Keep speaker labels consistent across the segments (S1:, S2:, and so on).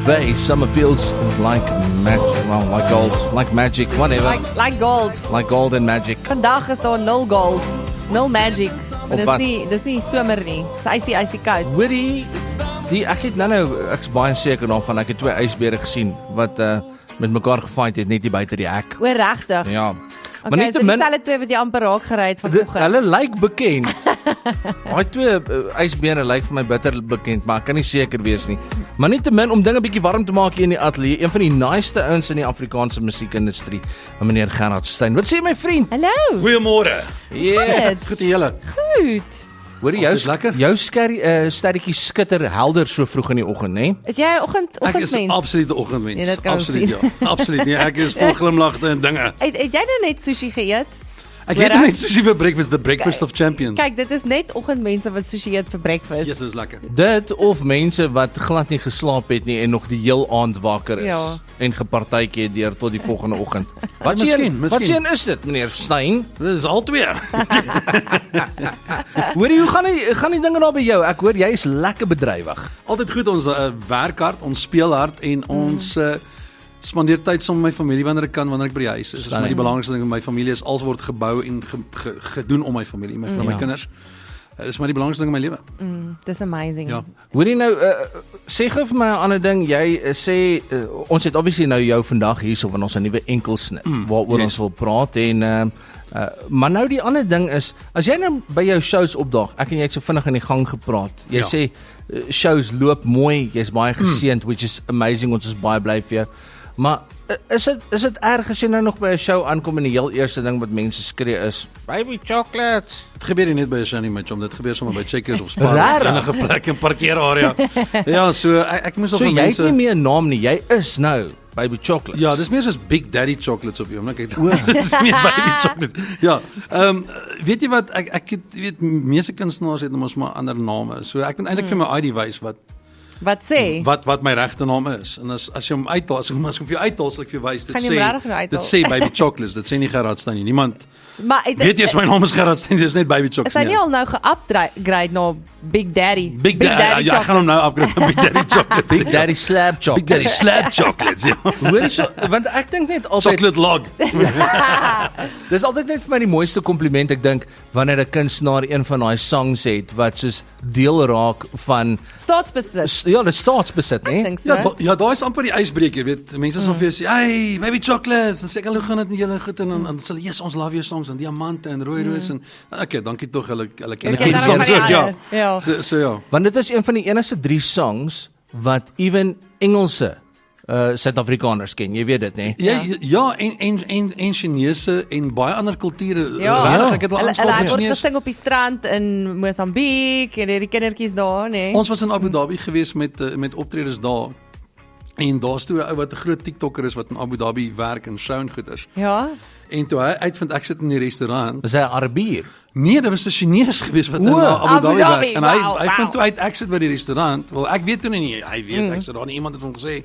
S1: Bay, summer feels like magic, well, like gold, like magic, whatever.
S2: Like gold.
S1: Like gold and magic.
S2: Vandag is daar 0 gold, 0 magic.
S1: Of wat?
S2: Dis nie somer nie. Dis icy koud.
S1: Hoorie, ek het nou, ek is baie seker daarvan, ek het 2 ysbere gesien, wat met mekaar gefight het, net hier buite die hek.
S2: O, regtig?
S1: Ja.
S2: Okay,
S1: Maar
S2: so dieselfde 2 wat jy amper raak gery het vanoggend.
S1: Hulle lyk bekend. Daai 2 ysbere lyk vir my bitter bekend, maar ek kan nie seker wees nie. Maar nietemin om dinge bietjie warm te maak hier in die ateljee, een van die naaste ouens in die Afrikaanse musiekindustrie, meneer Gerard Steyn. Wat sê my vriend?
S2: Hallo.
S3: Goeiemôre.
S1: Yeah.
S3: Goed die julle.
S2: Goed.
S1: Hoor jy jou sterretjie skitter helder so vroeg in die oggend, né?
S2: Is jy 'n
S3: Ek is
S2: oggendmens?
S3: absoluut 'n oggendmens.
S2: Nee, dit kan ons
S3: absoluut,
S2: sien.
S3: ja. Absoluut nie. Ek is vol glimlagte en dinge.
S2: Het jy nou net sushi geëet?
S3: Ek het net sushi vir breakfast, the breakfast of champions.
S2: Kyk, dit is net oggendmense wat sushi eet vir breakfast.
S3: Jesus, is lekker.
S1: Dit of mense wat glad nie geslaap het nie en nog die heel aand wakker is
S2: Ja.
S1: en gepartytjie het deur tot die volgende oggend. Wat
S3: Miskien.
S1: sien is dit, meneer Steyn?
S3: Dit is al 2.
S1: Hoor jy, hoe gaan die dinge daar by jou? Ek hoor jy is lekker bedrywig.
S3: Altyd goed, ons werk hard, ons speel hard en ons spandeer tyd saam met my familie wanneer ek kan, wanneer ek by die huis is. Dit is my die belangrikste ding in my familie is alles word gebou en gedoen om my familie, my vrou, my kinders. Dit is my die belangrikste ding in my lewe.
S2: Dis amazing.
S3: Ja.
S1: Hoor jy nou, sê gou vir my 'n ander ding, jy sê, ons het obviously nou jou vandag hierso van ons 'n nuwe enkelsnit, waaroor ons wil praat en maar nou die ander ding is, as jy nou by jou shows opdaag, ek en jy het so vinnig in die gang gepraat, jy sê, shows loop mooi, jy's baie geseënd, which is amazing, ons is baie bly vir jou, maar is dit erg as jy nou nog by 'n show aankom en die heel eerste ding wat mense skree is, baby chocolates?
S3: Dit gebeur nie net by 'n show nie, my chom, dit gebeur sommer by Checkers of Spar,
S1: Rarig.
S3: enige plek in parkeerarea. Ja, so ek moes of
S1: So jy het
S3: mense
S1: nie meer 'n naam nie, jy is nou baby chocolates.
S3: Ja, dis meer soos Big Daddy chocolates op jou, kyk. Dis meer baby chocolates. Ja, weet jy wat ek het weet meeste kunstenaars het mos maar ander name. So ek moet eintlik vir my ID wys
S2: Wat sê?
S3: wat my regte naam is. En as jy hom uithaal, as ek hom vir jou uithaal, sal ek vir jou wys. Dit
S2: Gaan jy hom regtig nou uithaal?
S3: dit sê baby chocolates. Dit sê nie Gerard Steyn nie. Niemand
S2: Maar
S3: weet jy as my naam is Gerard Steyn, dis net baby
S2: is
S3: chocolates.
S2: hy nie al nou ge-upgrade na Big Daddy?
S3: Big Daddy. Ja, ek gaan hom nou upgrade na Big Daddy chocolates.
S1: Big Daddy slab
S3: Big
S1: chocolate.
S3: Daddy slab chocolates. Ja.
S1: Hoor so, want ek dink net altyd,
S3: Chocolate log.
S1: dis altyd net vir my die mooiste kompliment, ek dink, wanneer 'n kunstenaar een van daai songs het, wat soos deel raak van,
S2: Staatsbesit.
S1: ja, dit staatsbesit,
S2: Ek
S1: né?
S2: dink so.
S3: Ja, daai is amper die ysbreker, weet. Mense sal vir jou sê, "Hey, baby chocolates." Dan sê ek, "Hallo, gaan dit met julle goed?" En dan sê hulle, "Yes, ons love your songs en diamante en rooi roos en okay, dankie tog hulle ken
S2: Jy
S3: die
S2: ken
S3: songs
S2: dan
S3: ook, ja.
S2: ander. Ja.
S3: So ja.
S1: Want dit is een van die enigste 3 songs wat even Engelse Suid-Afrikaners ken, jy weet dit, né?
S3: Ja, en Chinese en baie ander kulture.
S2: Ja.
S3: Regtig, ek het al
S2: Hulle
S3: aanspraak
S2: word
S3: Chinees.
S2: gesing op die strand in Mosambiek en die kindertjies daar, nee.
S3: Ons was in Abu Dhabi gewees met optredes daar. En daar's toe 'n ou wat 'n groot TikToker is wat in Abu Dhabi werk en show en goeders.
S2: Ja.
S3: En toe hy uitvind ek sit in die restaurant.
S1: Is hy 'n Arabier?
S3: Nee, dit was 'n Chinees gewees wat in
S1: O,
S3: Abu Dhabi werk. En
S2: wow,
S3: hy vind toe uit ek sit by die restaurant. Wel, ek weet toe nie, hy weet ek sit daar nie, iemand het hom gesê.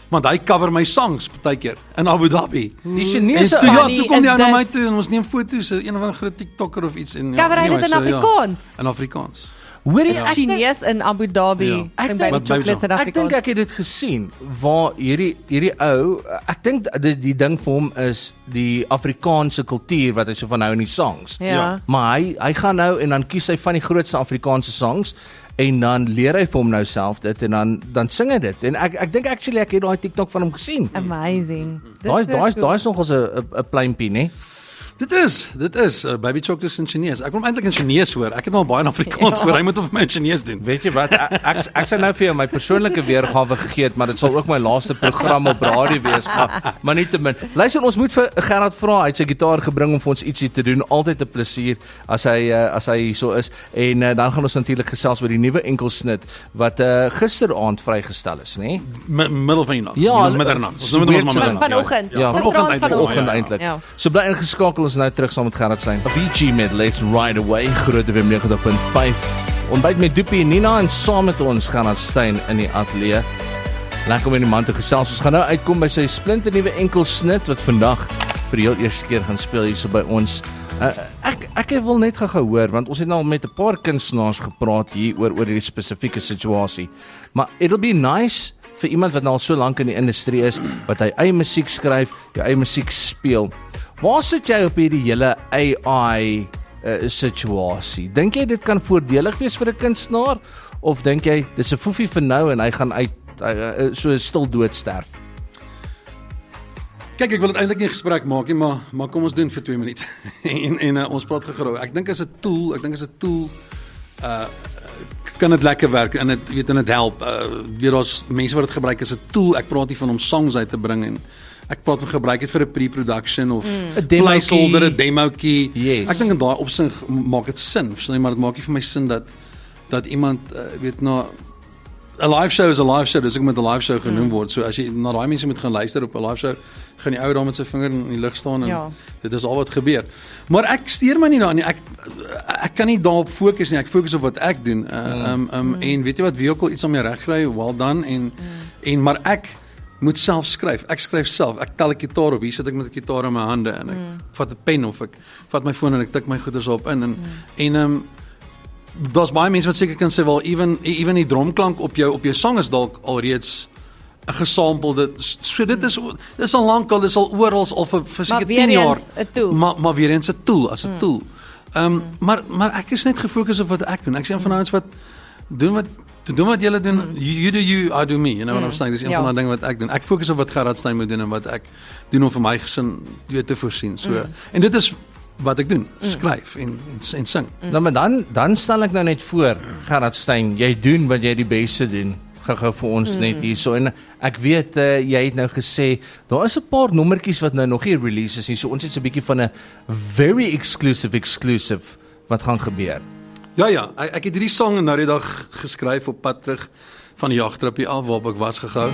S3: Maar hy cover my songs partykeer in Abu Dhabi.
S1: Die Chinese
S3: En toe
S2: Funny
S3: toe kom
S2: is
S3: die ou na
S2: dit.
S3: my toe en ons neem foto's, een of 'n groot TikToker of iets en
S2: Cover hy dit in Afrikaans?
S3: In Afrikaans.
S1: Hoor jy, ek dink-
S2: Chinees in Abu Dhabi.
S3: Ja.
S2: En
S1: Ek
S2: baby
S1: dink-
S3: Wat
S2: chocolates in
S1: Ek dink
S2: Afrikaans.
S1: ek het dit gesien waar hierdie ou, ek dink die ding vir hom is die Afrikaanse kultuur wat hy so van hou in die songs.
S2: Ja.
S1: Maar hy gaan nou en dan kies hy van die grootste Afrikaanse songs en dan leer hy vir hom nou self dit en dan sing hy dit. En ek dink actually ek het daai TikTok van hom gesien.
S2: Amazing.
S1: Daai's nog ons 'n pleintjie, né?
S3: Dit is baby chocolates in Chinese. Ek wil eintlik in Chinese hoor. Ek het nou baie in Afrikaans gehoor. Hy moet of my in Chinese doen.
S1: Weet jy wat, ek sal nou vir jou my persoonlike weergawe gegee het, maar dit sal ook my laaste program op radio wees, maar nietemin. Luister, ons moet vir Gerard vra, hy het sy gitaar gebring om vir ons ietsie te doen, altyd 'n plesier as hy hierso is, en dan gaan ons natuurlik gesels oor die nuwe enkelsnit, wat gisteraand vrygestel is, né?
S3: Middel van die nag.
S1: Ja,
S3: middernag. Ons noem dit maar middernag.
S2: Vanoggend.
S1: Ja, vanoggend eintlik.
S2: Ja.
S1: So bly ingeskakel, ons nou terug saam met Gerard Steyn. BG met Let's Ride Away, Groot FM 90.5. Ontbyt met Doopie en Nina en saam met ons Gerard Steyn in die ateljee. Lekker om met die man te gesels. Ons gaan nou uitkom by sy splinternuwe enkelsnit wat vandag vir die heel eerste keer gaan speel hier so by ons. Ek wil net gehoor, want ons het nou al met 'n paar kunstenaars gepraat hier oor hierdie spesifieke situasie. Maar it'll be nice vir iemand wat nou al so lank in die industrie is, wat hy eie musiek skryf, jou eie musiek speel. Waar sit jy op hierdie hele AI situasie? Dink jy dit kan voordelig wees vir 'n kunstenaar, of dink jy dis 'n foefie vir nou en hy gaan so stil dood sterf?
S3: Kyk, ek wil dit eintlik nie 'n gesprek maak nie, maar kom ons doen vir 2 minute. en ons praat gou. Ek dink as 'n tool, kan dit lekker werk en dit help. Weer daar's mense wat dit gebruik as 'n tool. Ek praat nie van om songs uit te bring en ek praat van gebruik dit vir 'n pre-production of 'n placeholder, 'n demoetjie.
S1: Yes.
S3: Ek dink in daai opsig maak dit sin, verstaan jy, maar dit maak nie vir my sin dat iemand weet nou 'n live show is 'n live show, dis ook met 'n live show genoem word. So as jy na daai mense moet gaan luister op 'n live show, gaan die ou daar met sy vinger in die lug staan en dit is al wat gebeur. Maar ek steur my nie daarin nie. Ek kan nie daarop fokus nie. Ek fokus op wat ek doen. En weet jy wat, wie ook al iets om my reg kry, well done en maar ek moet self skryf. Ek skryf self. Ek tel 'n gitaar op. Hier sit ek met 'n gitaar in my hande en ek vat 'n pen of ek vat my foon en ek tik my goeders op in en daar's baie mense wat seker kan sê wel even die dromklank op jou sang is dalk alreeds 'n gesampelde. So dit is al lankal, dis al oral al vir seker 10 jaar. Maar weer eens 'n tool as 'n tool. Maar ek is net gefokus op wat ek doen. Ek sê van ouens wat doen wat julle doen. You do you, I do me. You know what I'm saying? Dis een van die dinge wat ek doen. Ek fokus op wat Gerard Steyn moet doen en wat ek doen om vir my gesin te voorsien. So en dit is wat ek doen, skryf en sing.
S1: Nou maar dan stel ek nou net voor, Gerard Steyn, jy doen wat jy die beste doen. Gou vir ons net hierso en ek weet jy het nou gesê daar is 'n paar nommertjies wat nou nog nie release is nie. So ons het so 'n bietjie van 'n very exclusive wat gaan gebeur.
S3: Ja, ek het hierdie sang nou die dag geskryf op pad terug van die jagtripie af waarop ek was gegaan.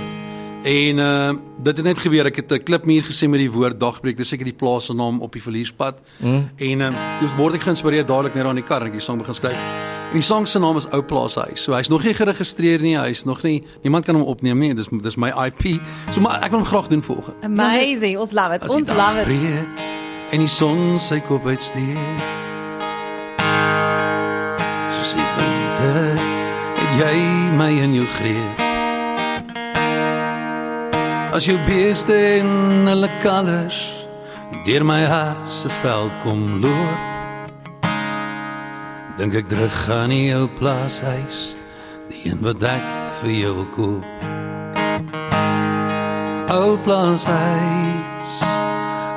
S3: En dit het net gebeur, ek het 'n klipmuur gesien met die woord Dagbreek, dis seker die plaas se naam op die Verlierspad. En toe word ek geïnspireer dadelik net aan die kar en ek die sang begin skryf. En die sang se naam is Ou Plaashuis. So hy's nog nie geregistreer nie, hy's nog nie, niemand kan hom opneem nie. Dis my IP. So maar ek wil hom graag doen volgende.
S2: Amazing, ons love it. Ons love it.
S3: En die son sy kop uitsteek. So sê winter, het jy my in jou greep. As jou beeste en hulle kalvers deur my hart se veld kom loop, dink ek terug aan die ou plaashuis, die een wat ek vir jou wil koop. Ou plaashuis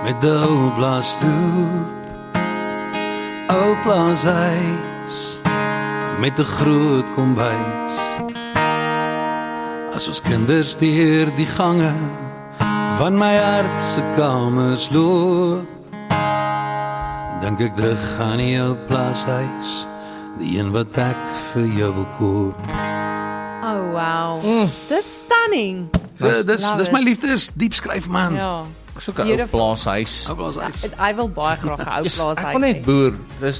S3: met 'n ou blaasstoep, ou plaashuis met 'n groot kombuis. As ons kinders deur die gange van my hart se kamers loop, dink ek terug aan die ou plaashuis, die een wat ek vir jou wil koop.
S2: Oh wow. Dis stunning.
S3: Dis my liefdes diep skryf man.
S2: Ja.
S1: So 'n ou plaashuis.
S3: Ou plaashuis.
S2: Ek wil baie graag 'n ou plaashuis.
S1: Ek wil net boer.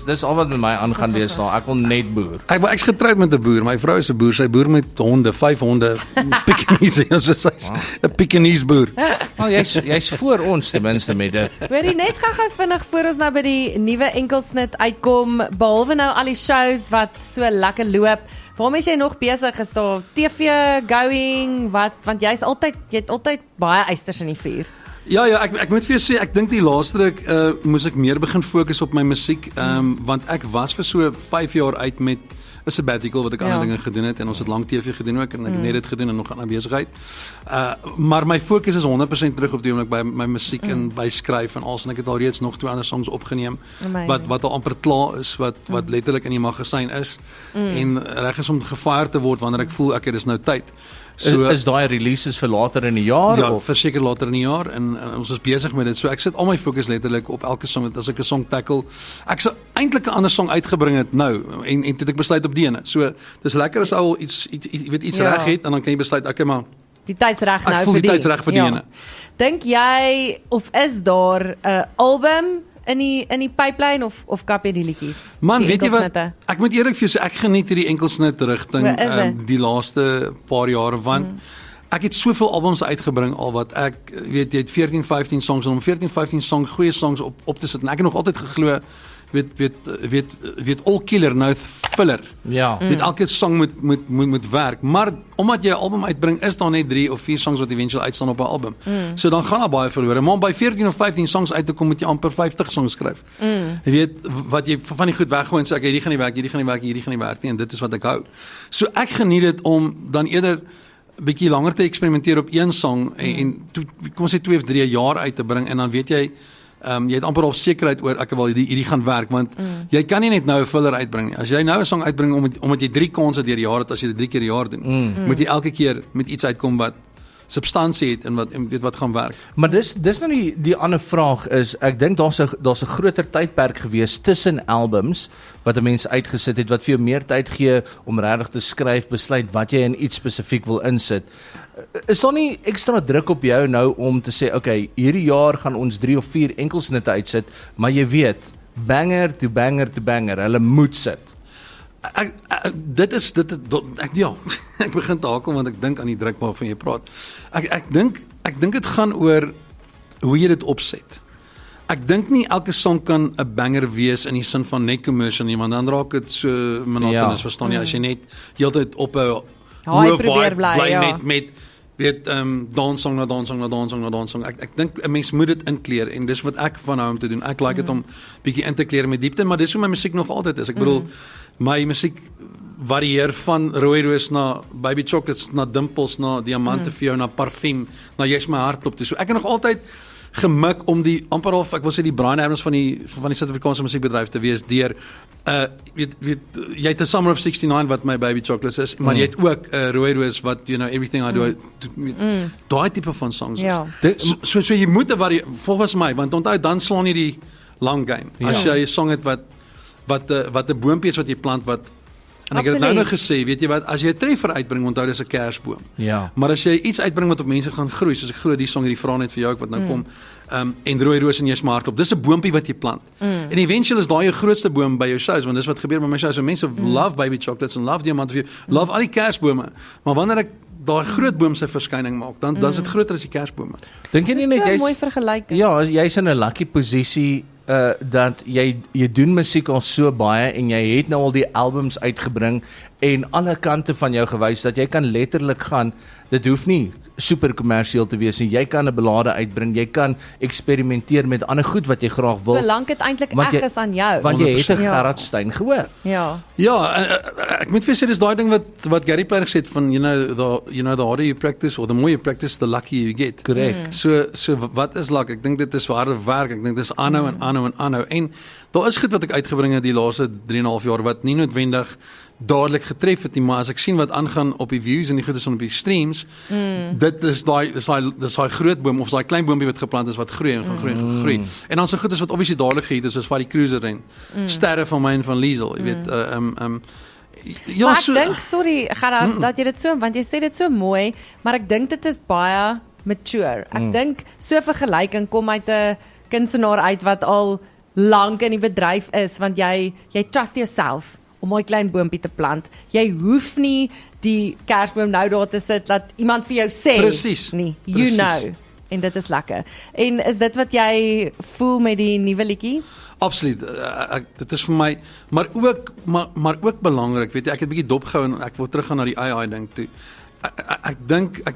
S1: Dis al wat met my aangaan deesdae. Ek wil net boer.
S3: Ek's getroud met 'n boer. My vrou is 'n boer. Sy boer met honde, 5 honde, Pekingese, soos sy's 'n Pekingese boer.
S1: Wel jy's voor ons ten minste met dit.
S2: Hoorie net gou vinnig voor ons nou by die nuwe enkelsnit uitkom, behalwe nou al die shows wat so lekker loop. Waarom is jy nog besig? Is daar TV going? Want jy het altyd baie eisters in die vuur.
S3: Ja, ek moet vir jou sê, ek dink die laaste ruk moes ek meer begin fokus op my musiek, want ek was vir so 5 jaar uit met 'n sabbatical wat ek ander dinge gedoen het en ons het lank TV gedoen ook en ek het net dit gedoen en nog 'n ander besigheid. Maar my fokus is 100% terug op die oomblik by my musiek en by skryf en alles en ek het al reeds nog 2 ander songs opgeneem wat al amper klaar is, wat letterlik in die magasyn is en reg is om gefire te word wanneer ek voel ek dis nou tyd.
S1: So, is daai releases vir later in die jaar?
S3: Ja, verseker later in die jaar en ons is besig met dit. So ek sit al my fokus letterlik op elke song. As ek 'n song tackle, ek sou eintlik 'n ander song uitgebring het nou en toe het ek besluit op die ene. So dis lekker as ou iets reg het en dan kan jy besluit okay maar
S2: die tyd's reg nou vir die.
S3: Ek voel die tyd's reg vir die ene.
S2: Dink jy of is daar 'n album in die pipeline of kap jy die liedjies?
S3: Man, weet jy wat? Ek moet eerlik vir jou sê ek geniet hierdie enkelsnit rigting die laaste paar jare want Ek het soveel albums uitgebring al wat ek weet jy het 14, 15 songs en om 14, 15 songs goeie songs op te sit en ek het nog altyd geglo weet All Killer nou filler.
S1: Ja.
S3: Weet elke song moet werk, maar omdat jy 'n album uitbring is daar net 3 of 4 songs wat eventueel uitstaan op 'n album. So dan gaan daar baie verlore. Maar om by 14 of 15 songs uit te kom moet jy amper 50 songs skryf. Jy weet wat jy van die goed weggooi en sê hierdie gaan nie werk, hierdie gaan nie werk, hierdie gaan nie werk nie en dit is wat ek hou. So ek geniet dit om dan eerder bietjie langer te eksperimenteer op een song en kom ons sê 2 of 3 jaar uit te bring en dan weet jy jy het amper al sekerheid oor ek wil hierdie gaan werk want jy kan nie net nou 'n filler uitbring nie. As jy nou 'n song uitbring omdat jy 3 konse deur die jaar het as jy dit 3 keer per jaar doen, moet jy elke keer met iets uitkom wat substansie het en weet wat gaan werk.
S1: Maar dis nou die ander vraag is, ek dink daar's 'n groter tydperk gewees tussen albums wat 'n mens uitgesit het wat vir jou meer tyd gee om regtig te skryf, besluit wat jy in iets spesifiek wil insit. Is daar nie ekstra druk op jou nou om te sê, okay, hierdie jaar gaan ons 3 of 4 enkelsnitte uitsit, maar jy weet, banger to banger to banger, hulle moet sit.
S3: Ja, ek begin te hakel want ek dink aan die druk waarvan jy praat. Ek dink dit gaan oor hoe jy dit opset. Ek dink nie elke song kan 'n banger wees in die sin van net commercial nie, want dan raak dit so monotonous, verstaan jy, as jy net heeltyd op 'n
S2: hoë vibe bly
S3: net met weet danssong na danssong na danssong na danssong. Ek dink 'n mens moet dit inkleer en dis wat ek van hou om te doen. Ek like dit om bietjie in te kleer met diepte, maar dis hoe my musiek nog altyd is. Ek bedoel my musiek varieer van Rooi Roos na Baby Chocolates na Dimples na Diamante vir jou na Parfum na Jy's my hartklop toe. So ek het nog altyd gemik om die amper half ek wil sê die Brian Adams van die Suid-Afrikaanse musiekbedryf te wees deur weet jy het 'n Summer of 69 wat my Baby Chocolates is, maar jy het ook Rooi Roos wat Everything I Do daai tipe van songs.
S2: Ja.
S3: So jy moet volgens my, want onthou dan slaan jy die long game. As jy 'n song het wat 'n boompie is wat jy plant wat en ek het dit nou nog gesê, weet jy wat, as jy 'n treffer uitbring, onthou dis 'n kersboom.
S1: Ja.
S3: Maar as jy iets uitbring wat op mense gaan groei, soos ek glo die song hierdie vra net vir jou ook wat nou kom, en Rooi Roos en Jy's my hartklop, dis 'n boompie wat jy plant. En eventueel is daai jou grootste boom by jou shows, want dis wat gebeur by my shows. So mense love Baby Chocolates en love Diamante vir jou, love al die kersbome. Maar wanneer ek daai groot boom sy verskyning maak, dan is dit groter as die kersbome.
S1: Dink jy nie net
S2: jy's 'n mooi vergelyking.
S1: Ja, jy's in 'n lucky posisie dat jy doen musiek al so baie en jy het nou al die albums uitgebring en alle kante van jou gewys dat jy kan letterlik gaan, dit hoef nie super kommersieel te wees nie, jy kan 'n ballade uitbring, jy kan eksperimenteer met ander goed wat jy graag wil.
S2: Solank dit eintlik reg is aan jou.
S1: Want jy het 'n Gerard Stein gehoor.
S2: Ja.
S3: Ja, ek moet vir sê dis daai ding wat Gary Player gesê het van the harder you practice or the more you practice the luckier you get.
S1: Korrek.
S3: So wat is luck? Ek dink dit is harde werk. Ek dink dis aanhou en aanhou en aanhou. En daar is goed wat ek uitgebring het die laaste 3,5 jaar wat nie noodwendig dadelik getref het nie, maar as ek sien wat aangaan op die views en die goed is op die streams, dit is daai groot boom of daai klein boompie wat geplant is wat groei en gaan groei en gaan groei. En dan se goed is wat obviously dadelik gehet is, soos vir die cruiser en sterre van my en van Liesel, jy weet, ja,
S2: maar ek dink, sorry Gerard, dat jy dit so, want jy sê dit so mooi, maar ek dink dit is baie mature. Ek dink so vergelyking kom uit 'n kunstenaar uit wat al lank in die bedryf is, want jy trust yourself om 'n klein boompie te plant. Jy hoef nie die kersboom nou daar te sit dat iemand vir jou sê
S3: Precies.
S2: nie. You know. En dit is lekker. En is dit wat jy voel met die nuwe liedjie?
S3: Absoluut. Dit is vir my maar ook belangrik, weet jy, ek het 'n bietjie dopgehou en ek wil teruggaan na die AI ding toe. Ek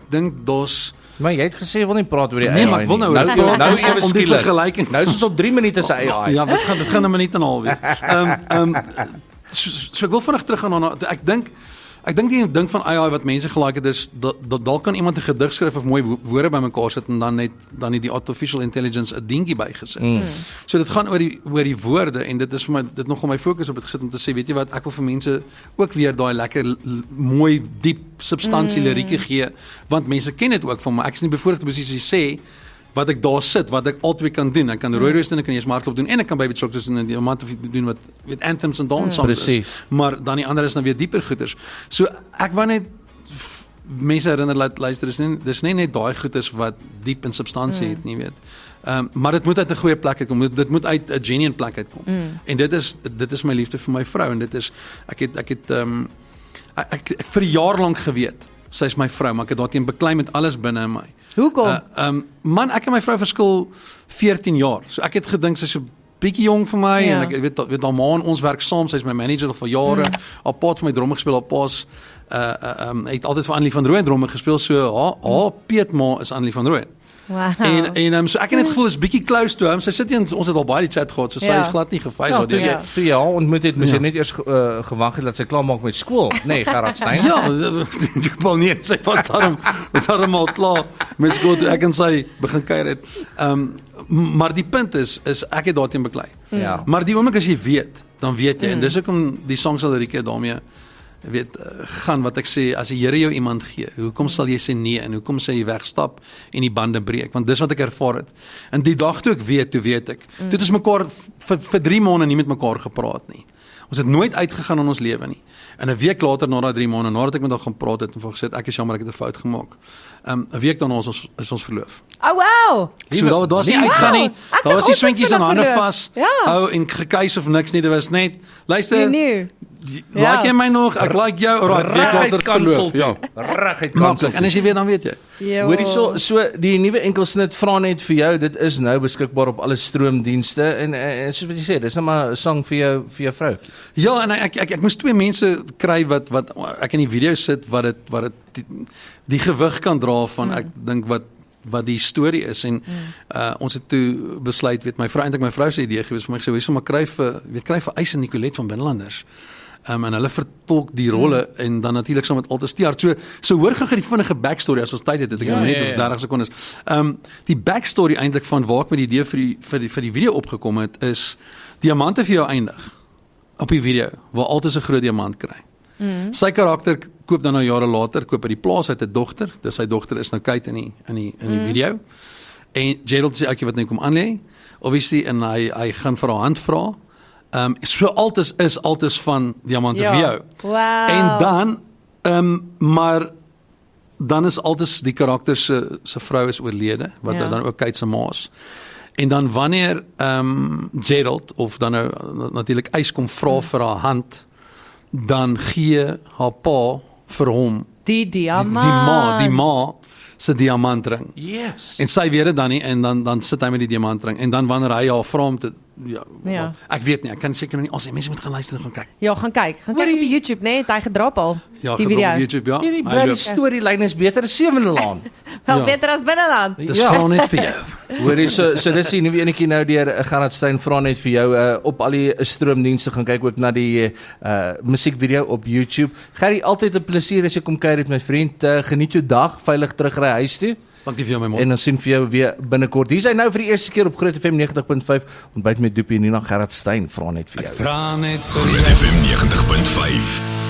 S3: dink daar's
S1: Maar jy het gesê jy wil nie praat oor die AI
S3: nee, maar ek wil nou
S1: ewe skielik.
S3: Nou
S1: is ons op 3 minute se AI.
S3: Ja, dit gaan 'n minuut en 'n half wees. So ek wil vinnig teruggaan na ek dink die ding van AI wat mense gelike het is dat dalk kan iemand 'n gedig skryf of mooi woorde bymekaar sit en dan net die artificial intelligence 'n dingetjie bygesit. So dit gaan oor die woorde en dit is vir my dit nogal my fokus op dit gesit om te sê, weet jy wat, ek wil vir mense ook weer daai lekker mooi diep substansie lirieke gee, want mense ken dit ook van my. Ek is nie bevoordeeld presies sê wat ek daar sit, wat ek altyd kan doen. Ek kan Rooi Roos doen, ek kan Jy's my hartklop doen en ek kan Baby Chocolates doen en die amant doen wat weet anthems en dance songs is. Maar dan die ander is dan weer dieper goeters. So ek wou net mense herinner laat luister, dis nie net daai goeters wat diep in substansie het nie, weet. Maar dit moet uit 'n goeie plek uitkom. Dit moet uit 'n genuine plek uitkom. En dit is my liefde vir my vrou en dit is ek het vir 'n jaar lank geweet sy is my vrou, maar ek het daarteen beklei met alles binne in my.
S2: Hoekom?
S3: Man, ek en my vrou verskil 14 jaar. So ek het gedink sy's 'n bietjie jong vir my en ek weet al maar ons werk saam, sy's my manager al vir jare. Haar pa het vir my dromme gespeel, haar pa's het altyd vir Annelie van Rooyen dromme gespeel, so haar peetma is Annelie van Rooyen.
S2: Wow.
S3: En so ek het net gevoel is bietjie close to hom. Sy sit hier en ons het al baie die chat gehad, so sy is glad nie gefeis
S1: toe jy haar ontmoet het, moes jy net eers gewag het dat sy klaar maak met skool. Nee, Gerard Stein.
S3: Ja, ek wou nie sy was daarom al klaar met skool toe ek en sy begin kuier het. Maar die punt is ek het daarteen beklei.
S1: Ja.
S3: Maar die oomblik as jy weet, dan weet jy en dis hoekom die song sal Rieke daarmee gaan wat ek sê, as die Here jou iemand gee, hoekom sal jy sê nee en hoekom sê jy wegstap en die bande breek, want dis wat ek ervaar het. En die dag toe ek weet, toe het ons mekaar vir 3 maande nie met mekaar gepraat nie. Ons het nooit uitgegaan in ons lewe nie. En 'n week later, na daai 3 maande, nadat ek met haar gaan praat het en vir gesê ek is jammer, ek het 'n fout gemaak. 'n week daarna is ons verloof.
S2: Oh wow.
S3: So daar was nie uitgaan nie. Daar was die swentjies aan hande vas. En gekuis of niks nie, dit was net luister. Like jy my nog? Ek like jou. Alright, week later verloof. Ja.
S1: Reguit kansel.
S3: En as jy weet, dan weet jy.
S1: Hoorie so die nuwe enkelsnit vra net vir jou, dit is nou beskikbaar op alle stroomdienste en soos wat jy sê, dis nou maar 'n sang vir jou vrou.
S3: Ja, en ek moes 2 mense kry wat ek in die video sit wat dit die gewig kan dra van ek dink wat die storie is en ons het toe besluit, weet my vrou se idee gewees vir my gesê, hoe is om kry vir Eis en Nicolet van Binnelanders. En hulle vertolk die rolle en dan natuurlik saam met Altus Tiart. So hoor gou die vinnige backstory as ons tyd het, ek 'n minuut of 30 sekondes. Die backstory eintlik van waar ek met die idee vir die video opgekom het is diamante vir jou eindig op die video waar Altus 'n groot diamant kry. Sy karakter koop dan nou jare later, koop by die plaas uit 'n dogter. Dis sy dogter is nou Kate in die video. En Gerald sê ouetjie wat net kom aanlê, obviously en hy gaan vir haar hand vra. So Altus is Altus van diamante vir jou.
S2: Wow.
S3: En dan maar dan is Altus die karakter se vrou is oorlede, wat dan ook Kate se ma is. En dan wanneer Gerald of dan nou natuurlik Eis kom vra vir haar hand, dan gee haar pa vir hom
S2: die diamant.
S3: Die ma se diamantring.
S1: Yes.
S3: En sy weet dit dan nie en dan sit hy met die diamantring en dan wanneer hy haar vra om te ek weet nie, ek kan seker nie, mense moet gaan luister en gaan kyk.
S2: Ja, gaan kyk op die YouTube, nee, het hy gedrop al.
S3: Ja,
S2: die video.
S3: Op YouTube, ja.
S1: Hierdie bly storielyn is beter as Sewende Laan.
S2: Wel beter as Binneland.
S3: Dis vra net vir jou.
S1: Hoorie, so dis die nuwe enetjie nou deur Gerard Stein vra net vir jou op al die stroomdienste gaan kyk ook na die musiekvideo op YouTube. Gerry, altyd 'n plesier as jy kom kuier met my vriend. Geniet jou dag, veilig terugry huis toe.
S3: Dankie vir jou my man.
S1: En ons sien vir jou weer binnekort. Hier is hy nou vir die eerste keer op Groot FM 90.5. Ontbyt met Doopie en Nina. Gerard Stein vra net vir jou.
S4: Vra net vir Groot FM 90.5.